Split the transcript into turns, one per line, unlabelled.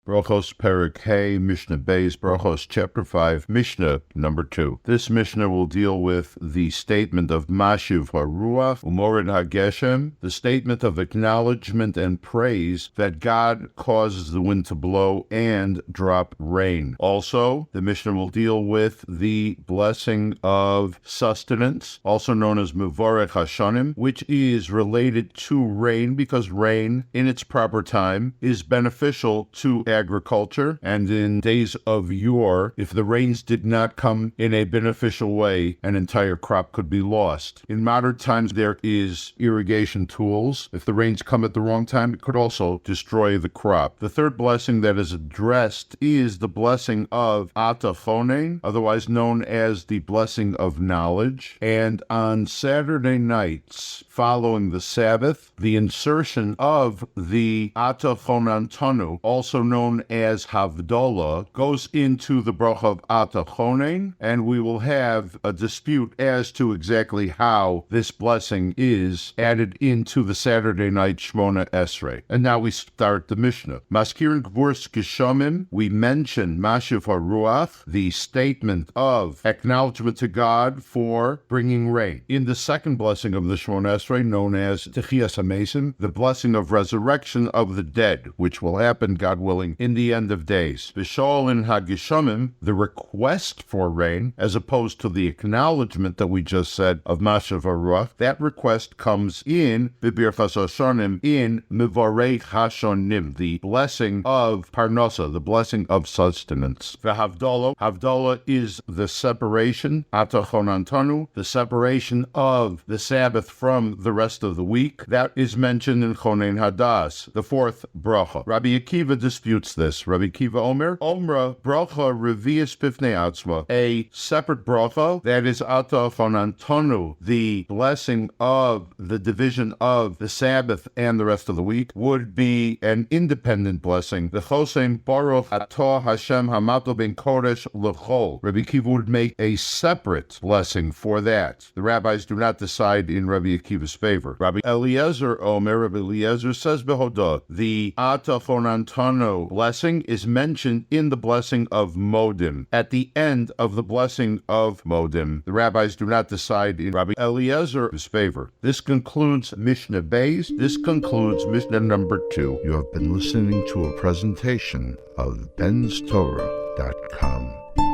Berachos Perek Hey, Mishnah Beis, Berachos chapter 5, Mishnah number 2. This Mishnah will deal with the statement of Mashiv HaRuach, Umorid HaGeshem, the statement of acknowledgement and praise that God causes the wind to blow and drop rain. Also, the Mishnah will deal with the blessing of sustenance, also known as Mevorech Hashanim, which is related to rain because rain, in its proper time, is beneficial to agriculture, and in days of yore, if the rains did not come in a beneficial way, an entire crop could be lost. In modern times, there is irrigation tools. If the rains come at the wrong time, it could also destroy the crop. The third blessing that is addressed is the blessing of Atachone, otherwise known as the blessing of knowledge. And on Saturday nights following the Sabbath, the insertion of the Atachonantanu, also known as Havdalah, goes into the bracha of Atachone, and we will have a dispute as to exactly how this blessing is added into the Saturday night Shmona Esrei. And now we start the Mishnah. Maskirin Gvurs Geshomim, we mention Mashiv HaRuach, the statement of acknowledgement to God for bringing rain. In the second blessing of the Shmona Esrei, known as Techias HaMesim, the blessing of resurrection of the dead, which will happen, God willing, in the end of days. B'shol in HaGeshomim, the request for rain, as opposed to the acknowledgement that we just said of Mashiv HaRuach, that request comes in B'Birchas Hashanim, in Mevorech Hashanim, the blessing of Parnasa, the blessing of sustenance. V'Havdalah, Havdalah is the separation, Atachonantanu, the separation of the Sabbath from the rest of the week. That is mentioned in Chonein Hadas, the fourth bracha. Rabbi Akiva disputes this. Rabbi Akiva Omra bracha revius bifnei atzma, a separate bracha that is Atachonantanu, the blessing of the division of the Sabbath and the rest of the week, would be an independent blessing. The Chosein Baruch Atah Hashem Hamato Ben Kodesh L'chol. Rabbi Akiva would make a separate blessing for that. The rabbis do not decide in Rabbi Akiva's favor. Rabbi Eliezer Rabbi Eliezer says Behodah, the Atachonantanu blessing is mentioned in the blessing of Modim. At the end of the blessing of Modim, the rabbis do not decide in Rabbi Eliezer's favor. This concludes Mishnah Beis. This concludes Mishnah number 2. You have been listening to a presentation of benstorah.com.